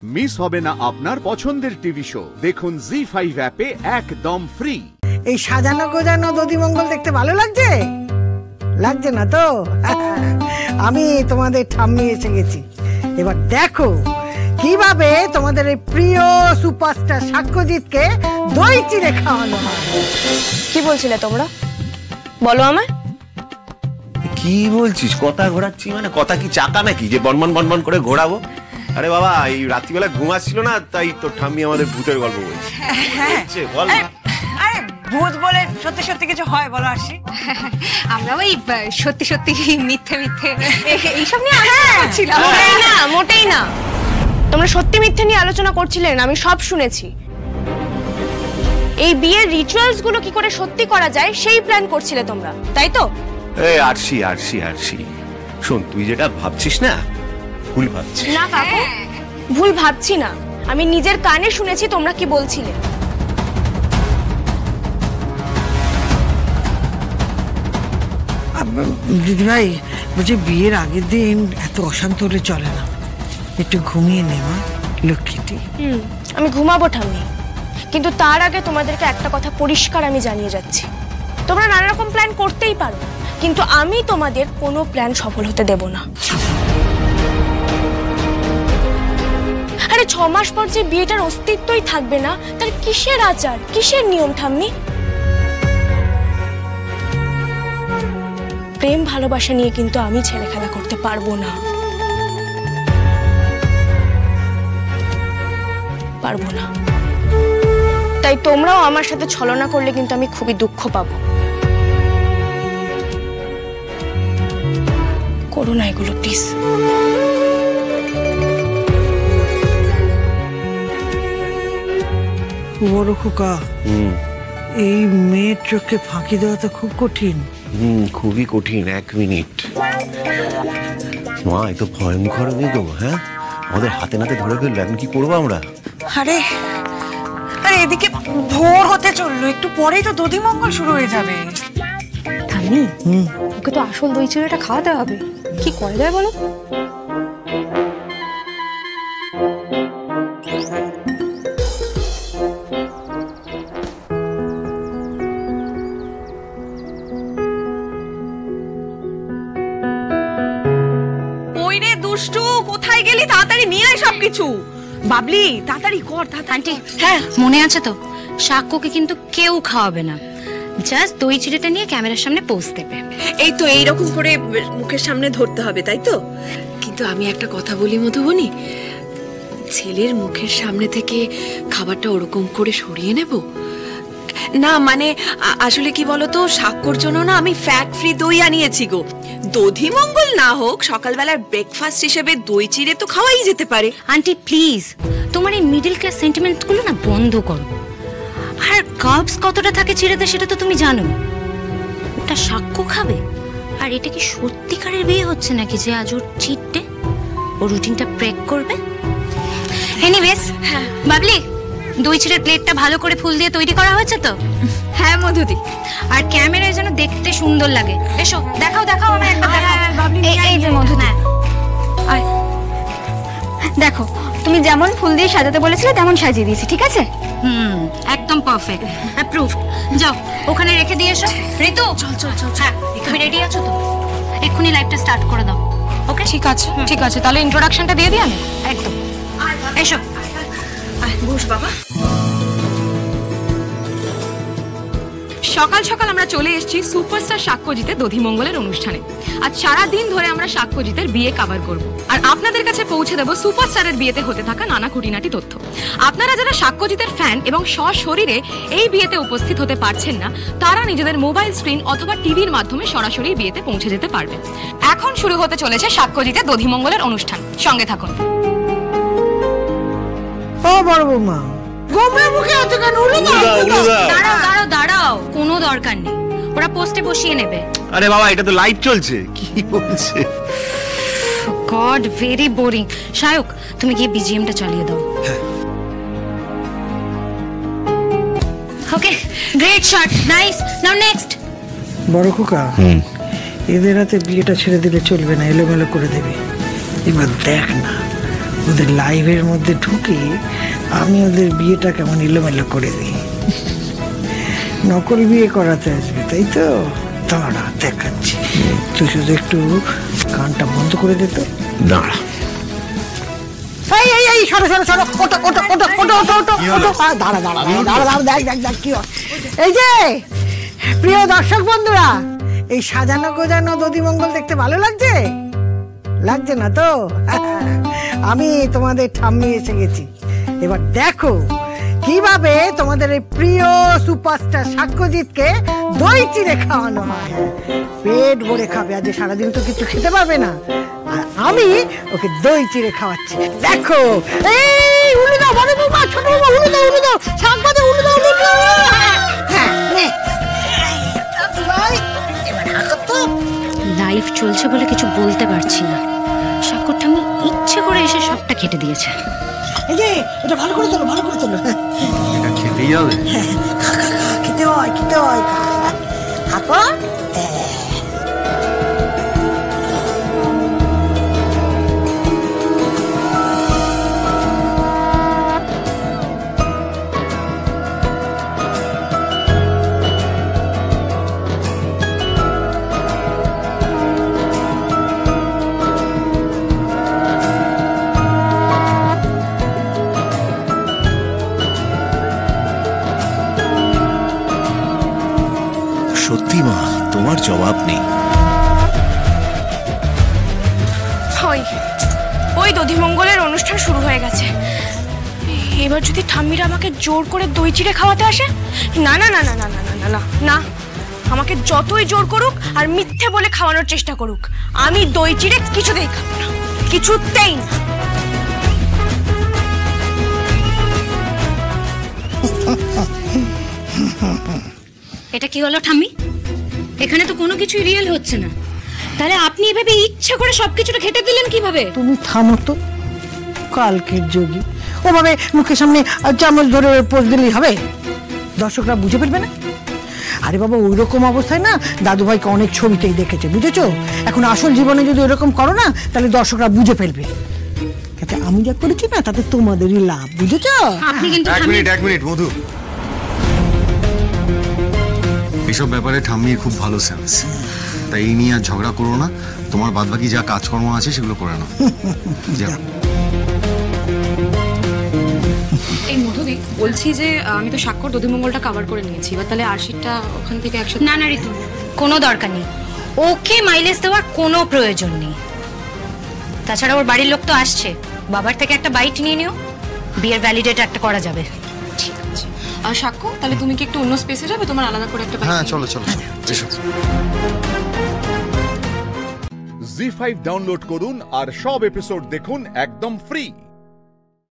Miss হবে না আপনার পছন্দের টিভি শো। দেখুন জি5 অ্যাপে একদম ফ্রি। এই সাজানো গোজানো দধিমঙ্গল দেখতে ভালো লাগছে? লাগছে না তো? আমি তোমাদের ঠাম্মি এসে গেছি। এবার দেখো কিভাবে তোমাদের এই প্রিয় সুপারস্টার সাক্ষ্যজিৎকে দই চিড়ে খাওয়ানো হয়। কি বলছিলে তোমরা? বলো আমায়। কি বলছিস? কথা ঘোরাচ্ছি মানে কথা কি চাকা নাকি যে বনবন বনবন করে ঘোরাবো? আরে বাবা, এই রাত্রিবেলা ঘুমাচ্ছিল না, তাই তোর ঠাম্মি আমাদের ভূতের গল্প বলছে। বল। আরে ভূত বলে সত্যি সত্যি কিছু হয় বলো আসি? আমরা ওই সত্যি সত্যি মিথ্যে মিথ্যে এইসব নিয়ে আলোচনা করছিলাম। মোটেই না। তোমরা সত্যি মিথ্যে নিয়ে আলোচনা করছিলেন, আমি সব শুনেছি। এই বিয়ের রিচুয়ালস গুলো কি করে সত্যি করা যায় সেই প্ল্যান করছিলে তোমরা, তাই তো? এই আরশি আরশি আরশি, শোন, তুই যেটা ভাবছিস না ভুল ভাবছিস। না কাকু, ভুল ভাবছি না। আমি নিজের কানে শুনেছি তোমরা কি বলছিলে। দিদিভাই বলছি, বিয়ের আগের দিন এত অশান্ত হলে চলে না, একটু ঘুমিয়ে নে মা লক্ষ্মীটি। আমি ঘুমাবো ঠাম্মি, কিন্তু তার আগে তোমাদেরকে একটা কথা পরিষ্কার আমি জানিয়ে যাচ্ছি। তোমরা নানা রকম প্ল্যান করতেই পারো, কিন্তু আমি তোমাদের কোনো প্ল্যান সফল হতে দেব না। আরে 6 মাস পর যে বিয়েটার অস্তিত্বই থাকবে না, তার কিসের আচার, কিসের নিয়ম ঠাম্মি? প্রেম ভালোবাসা নিয়ে কিন্তু আমি ছেলে খেলা করতে পারবো না, পারবো না। তাই তোমরাও আমার সাথে ছলনা করলে কিন্তু আমি খুবই দুঃখ পাবো। করো না এগুলো প্লিজ। বড় খোকা, এই মেয়ের চোখে ফাঁকি দেওয়া তো খুব কঠিন। খুবই কঠিন। 1 মিনিট মা, এত ভয়ঙ্কর মেয়ে গো। হ্যাঁ, আমাদের হাতে নাতে ধরে ফেললো, এখন কি করবো আমরা? আরে আরে এদিকে ভোর হতে চললো, একটু পরেই তো দধিমঙ্গল শুরু হয়ে যাবে। ঠাম্মি, ওকে তো আসল দই চিড়েটা খাওয়াতে হবে। কি করা যায় বলো? কোথায় গেলি? তাড়াতাড়ি নিয়ে আয় সবকিছু। বাবলি তাড়াতাড়ি কর। আন্টি, হ্যাঁ মনে আছে তো? সাক্ষ্যকে কিন্তু কেউ খাওয়াবে না, জাস্ট দই চিড়েটা নিয়ে ক্যামেরার সামনে পোজ দেবে। এই তো এইরকম করে মুখের সামনে ধরতে হবে, তাই তো? কিন্তু আমি একটা কথা বলি মধুবনী, ছেলের মুখের সামনে থেকে খাবারটা ওরকম করে সরিয়ে নেব না? মানে আসলে কি বলতো, সাক্ষ্যর জন্য না আমি ফ্যাট ফ্রি দই আনিয়েছি গো। দধিমঙ্গল না হোক, সকালবেলার ব্রেকফাস্ট হিসেবে দই চিড়ে তো খাওয়াই যেতে পারে। আন্টি প্লিজ, তোমার এই মিডল ক্লাস সেন্টিমেন্ট গুলো না বন্ধ করো। আর কার্বস কতটা থাকে চিড়েতে সেটা তো তুমি জানো। ওটা সাক্ষ্য খাবে, আর এটা কি সত্যিকারের বিয়ে হচ্ছে নাকি যে আজ ওর চিট ডে, ও রুটিনটা ব্রেক করবে? এনিওয়েজ, বাবলি, দই চিড়ের প্লেটটা ভালো করে ফুল দিয়ে তৈরি করা হয়েছে তো? হ্যাঁ মধুদি, আর ক্যামেরায় যেন দেখতে সুন্দর লাগে। এসো দেখাও দেখাও আমায় একবার দেখাও। এই যে মধুদি, দেখো তুমি যেমন ফুল দিয়ে সাজাতে বলেছিলে তেমন সাজিয়ে দিয়েছি, ঠিক আছে? একদম পারফেক্ট, অ্যাপ্রুভড। যাও ওখানে রেখে দিয়ে এসো। ঋতু চল চল চল। হ্যাঁ, তুমি রেডি আছো তো? এক্ষুনি লাইভটা স্টার্ট করে দাও। ওকে, ঠিক আছে ঠিক আছে। তাহলে ইন্ট্রোডাকশনটা দিয়ে দিই আমি। একদম। এসো বস বাবা। সকাল সকাল আমরা চলে এসেছি সুপারস্টার সাক্ষ্যজিতের দধিমঙ্গলের অনুষ্ঠানে। আজ সারা দিন ধরে আমরা সাক্ষ্যজিতের বিয়ে কভার করব, আর আপনাদের কাছে পৌঁছে দেব সুপারস্টারের বিয়েতে হতে থাকা নানা খুঁটিনাটি তথ্য। আপনারা যারা সাক্ষ্যজিতের ফ্যান এবং সশরীরে এই বিয়েতে উপস্থিত হতে পারছেন না, তারা নিজেদের মোবাইল স্ক্রিন অথবা টিভির মাধ্যমে সরাসরি বিয়েতে পৌঁছে যেতে পারবেন। এখন শুরু হতে চলেছে সাক্ষ্যজিতের দধিমঙ্গলের অনুষ্ঠান, সঙ্গে থাকুন। ও বড় বৌমা, গোবরা মুখে আছে কেন? দাঁড়াও দাঁড়াও, কোনো দরকার নেই, ওরা পোস্টে বসিয়ে নেবে। আরে বাবা, এটা তো লাইভ চলছে, কি বলছে? God, very boring. শায়ক, তুমি গিয়ে বিজিএমটা চালিয়ে দাও। ওকে, গ্রেট শট, নাইস। নাও নেক্সট। বড় খোকা, এদের হাতে বিয়েটা ছেড়ে দিলে চলবে না, এলোমেলো করে দেবে। এবার দেখ না, ওদের লাইভের মধ্যে ঢুকে আমি ওদের বিয়েটা কেমন এলোমেলো করে দিই। নকল বিয়ে করাতে আসবে তাই তো? দাঁড়া দেখাচ্ছি, তুই শুধু একটু কানটা বন্ধ করে দে তো। দাঁড়া, এই এই এই সরো সরো সরো, ওটো ওটো ওটো ওটো ওটো ওটো ওটো, দাঁড়া দাঁড়া দাঁড়া দাঁড়া, দেখ দেখ দেখ কি হয়। এই যে প্রিয় দর্শক বন্ধুরা, এই সাজানো গোজানো দধিমঙ্গল দেখতে ভালো লাগছে? লাগছে না তো? আমি তোমাদের ঠাম্মি এসে গেছি। এবার দেখো কিভাবে তোমাদের এই প্রিয় সুপারস্টার সাক্ষ্যজিৎকে দই চিড়ে খাওয়ানো হয়। পেট ভরে খাবে, আজ সারাদিন তো কিছু খেতে পারবে না, আর আমি ওকে দই চিড়ে খাওয়াচ্ছি। দেখো, এই উলু দাও, বড় বৌমা, ছোট বৌমা, উলু দাও, উলু দাও, শাক বাদে উলু দাও, উলু দাও। হ্যাঁ নে ভাই, এবার হাঁটো তো। লাইভ চলছে বলে কিছু বলতে পারছি না, সাক্ষরটা আমি ইচ্ছে করে এসে সবটা কেটে দিয়েছে। এই যে এটা ভালো করে তোলো, ভালো করে তোলো। এটা খেতেই হবে? খা খা খা, খেতে হয় খেতে হয়, খা খা। সত্যি মা, তোমার জবাব নেই। ওই দধিমঙ্গলের অনুষ্ঠান শুরু হয়ে গেছে। এবার যদি ঠাম্মিরা আমাকে জোর করে দই চিড়ে খাওয়াতে আসে, না না না না না না না না না, আমাকে যতই জোর করুক আর মিথ্যে বলে খাওয়ানোর চেষ্টা করুক, আমি দই চিড়ে কিছুতেই খাবো না, কিছুতেই না। এটা কি হলো ঠাম্মি? এখানে তো কোনো কিছুই রিয়েল হচ্ছে না, তাহলে আপনি এভাবে ইচ্ছে করে সবকিছুটা খেটে দিলেন কিভাবে? তুমি থামো তো, কালকের যোগী ওভাবে মুখের সামনে চামচ ধরে পোজ দিলেই হবে? দর্শকরা বুঝে ফেলবে না? আরে বাবা, ওই রকম অবস্থায় না দাদুভাইকে অনেক ছবিতেই দেখেছে, বুঝেছো? এখন আসল জীবনে যদি ওইরকম করো না, তাহলে দর্শকরা বুঝে ফেলবে। আমি যা করেছি না, তাতে তোমাদেরই লাভ, বুঝেছো? আপনি কিন্তু এক মিনিট মধু, এসব ব্যাপারে ঠাম্মির খুব ভালো সেন্স, তাই এই নিয়ে আর ঝগড়া করো না। তোমার বাদবাকি যা কাজকর্ম আছে সেগুলো করে নাও। এই মধুদি, বলছি যে আমি তো স্বাক্ষর দধিমঙ্গলটা কভার করে নিয়েছি, এবার তাহলে আরশিটা ওখান থেকে একসাথে। না না ঋতু, কোনো দরকার নেই, ওকে মাইলেজ দেওয়ার কোনো প্রয়োজন নেই। তাছাড়া ওর বাড়ির লোক তো আসছে, বাবার থেকে একটা বাইট নিয়ে নিও, বিয়ের ভ্যালিডেট একটা করা যাবে। ঠিক আছে। আর স্বাক্ষর, তাহলে তুমি কি একটু অন্য স্পেসে যাবে? তোমার আলাদা করে একটা। হ্যাঁ চলো চলো এসো। জি5 ডাউনলোড করুন আর সব এপিসোড দেখুন একদম ফ্রি।